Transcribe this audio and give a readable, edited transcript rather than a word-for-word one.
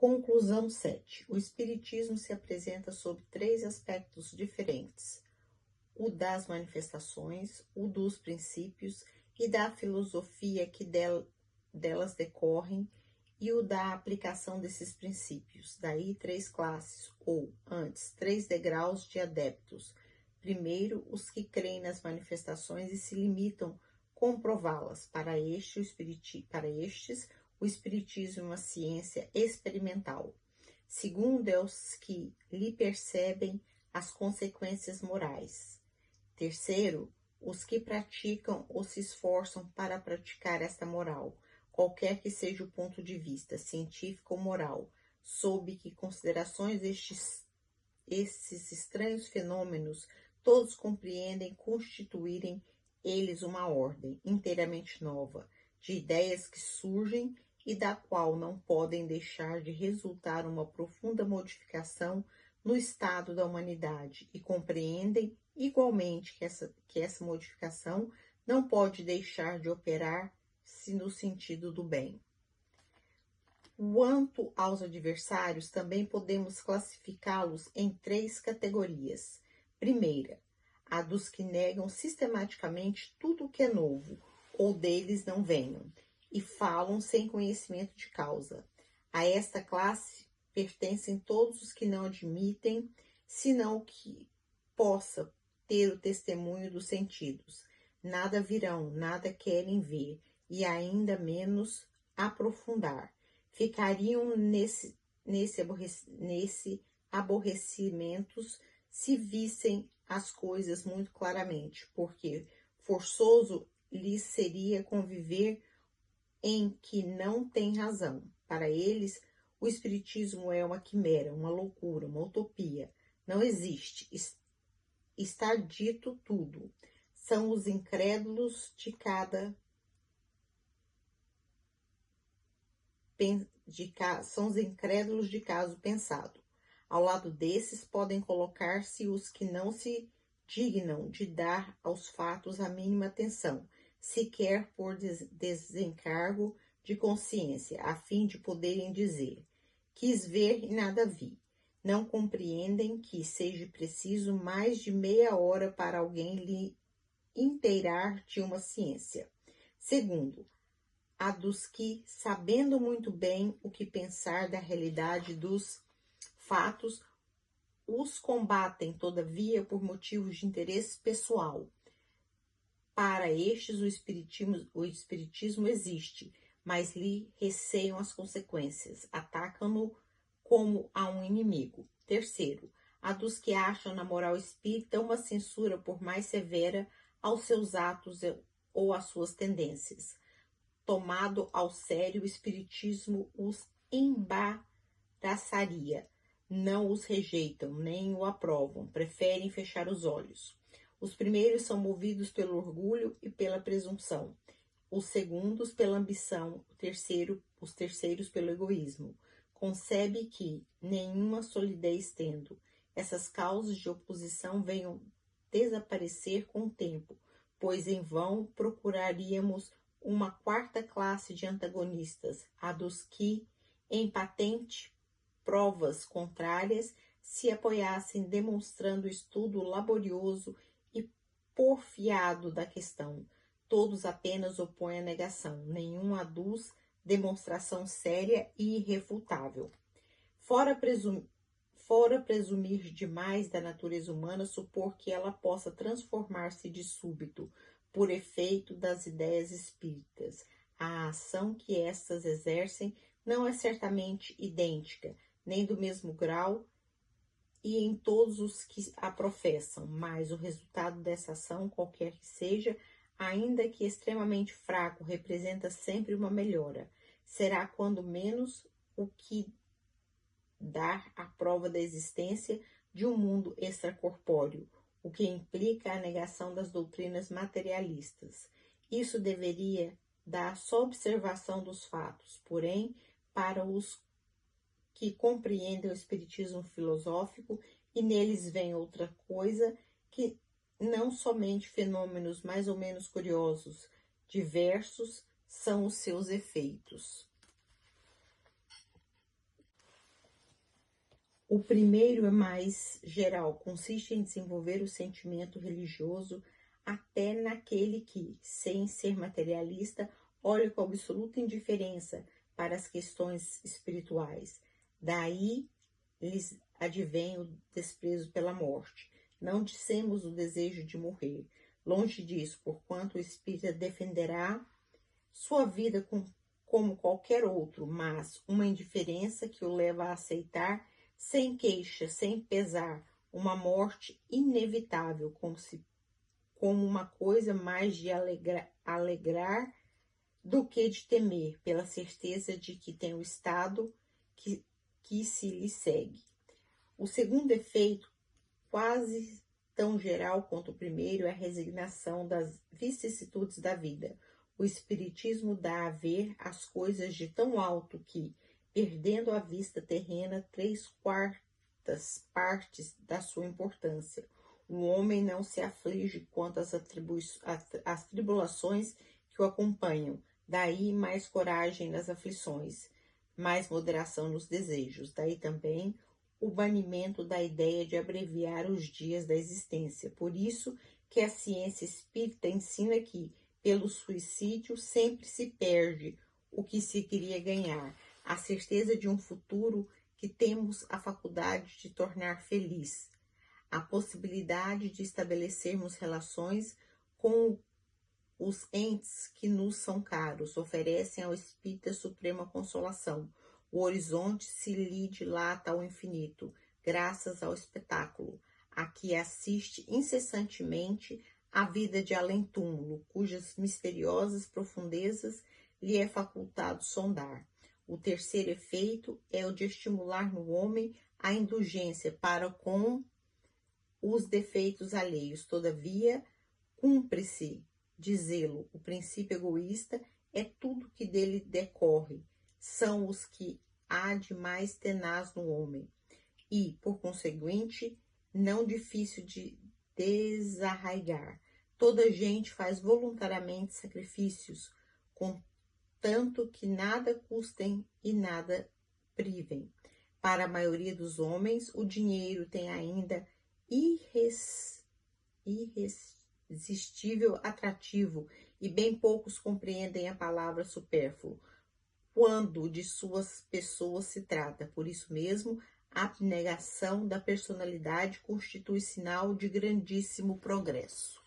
Conclusão 7. O Espiritismo se apresenta sob 3 aspectos diferentes: o das manifestações, o dos princípios e da filosofia que delas decorrem, e o da aplicação desses princípios. Daí 3 classes, ou, antes, 3 degraus de adeptos. Primeiro, os que creem nas manifestações e se limitam a comprová-las. Para estes, o Espiritismo é uma ciência experimental. Segundo, é os que lhe percebem as consequências morais. Terceiro, os que praticam ou se esforçam para praticar esta moral, qualquer que seja o ponto de vista, científico ou moral, sob que considerações esses estranhos fenômenos todos compreendem constituírem eles uma ordem inteiramente nova, de ideias que surgem e da qual não podem deixar de resultar uma profunda modificação no estado da humanidade, e compreendem igualmente que essa modificação não pode deixar de operar-se no sentido do bem. Quanto aos adversários, também podemos classificá-los em 3 categorias. Primeira, a dos que negam sistematicamente tudo o que é novo, ou deles não venham, e falam sem conhecimento de causa. A esta classe pertencem todos os que não admitem, senão que possa ter o testemunho dos sentidos. Nada virão, nada querem ver, e ainda menos aprofundar. Ficariam nesse aborrecimentos se vissem as coisas muito claramente, porque forçoso lhes seria conviver em que não tem razão. Para eles, o Espiritismo é uma quimera, uma loucura, uma utopia. Não existe. Está dito tudo. São os incrédulos de caso pensado. Ao lado desses podem colocar-se os que não se dignam de dar aos fatos a mínima atenção, sequer por desencargo de consciência, a fim de poderem dizer: quis ver e nada vi. Não compreendem que seja preciso mais de meia hora para alguém lhe inteirar de uma ciência. Segundo, a dos que, sabendo muito bem o que pensar da realidade dos fatos, os combatem, todavia, por motivos de interesse pessoal. Para estes, o espiritismo existe, mas lhe receiam as consequências, atacam-no como a um inimigo. Terceiro, a dos que acham na moral espírita uma censura por mais severa aos seus atos ou às suas tendências. Tomado ao sério, o espiritismo os embaraçaria. Não os rejeitam, nem o aprovam, preferem fechar os olhos. Os primeiros são movidos pelo orgulho e pela presunção, os segundos pela ambição, os terceiros pelo egoísmo. Concebe que, nenhuma solidez tendo, essas causas de oposição venham desaparecer com o tempo, pois em vão procuraríamos uma 4ª classe de antagonistas, a dos que, em patente provas contrárias, se apoiassem demonstrando o estudo laborioso e porfiado da questão. Todos apenas opõem a negação, nenhum aduz demonstração séria e irrefutável. Fora presumir demais da natureza humana, supor que ela possa transformar-se de súbito, por efeito das ideias espíritas. A ação que estas exercem não é certamente idêntica, nem do mesmo grau e em todos os que a professam, mas o resultado dessa ação, qualquer que seja, ainda que extremamente fraco, representa sempre uma melhora. Será, quando menos, o que dar a prova da existência de um mundo extracorpóreo, o que implica a negação das doutrinas materialistas. Isso deveria dar só observação dos fatos, porém, para os que compreendem o espiritismo filosófico e neles vem outra coisa, que não somente fenômenos mais ou menos curiosos, diversos são os seus efeitos. O primeiro é mais geral, consiste em desenvolver o sentimento religioso até naquele que, sem ser materialista, olha com absoluta indiferença para as questões espirituais. Daí lhes advém o desprezo pela morte. Não dissemos o desejo de morrer. Longe disso, porquanto o espírita defenderá sua vida como qualquer outro, mas uma indiferença que o leva a aceitar, sem queixa, sem pesar, uma morte inevitável, como uma coisa mais de alegrar do que de temer, pela certeza de que tem o estado que se lhe segue. O segundo efeito, quase tão geral quanto o primeiro, é a resignação das vicissitudes da vida. O espiritismo dá a ver as coisas de tão alto que, perdendo a vista terrena 3/4 partes da sua importância, o homem não se aflige quanto às tribulações que o acompanham. Daí mais coragem nas aflições, mais moderação nos desejos. Daí também o banimento da ideia de abreviar os dias da existência. Por isso que a ciência espírita ensina que, pelo suicídio, sempre se perde o que se queria ganhar, a certeza de um futuro que temos a faculdade de tornar feliz, a possibilidade de estabelecermos relações com os entes que nos são caros, oferecem ao espírita suprema consolação. O horizonte se lhe dilata ao infinito, graças ao espetáculo, a que assiste incessantemente a vida de além-túmulo, cujas misteriosas profundezas lhe é facultado sondar. O terceiro efeito é o de estimular no homem a indulgência para com os defeitos alheios. Todavia, cumpre-se dizê-lo, o princípio egoísta é tudo que dele decorre, são os que há de mais tenaz no homem, e, por conseguinte, não difícil de desarraigar. Toda gente faz voluntariamente sacrifícios, contanto que nada custem e nada privem. Para a maioria dos homens, o dinheiro tem ainda irresistível atrativo, e bem poucos compreendem a palavra supérfluo, quando de suas pessoas se trata. Por isso mesmo, a abnegação da personalidade constitui sinal de grandíssimo progresso.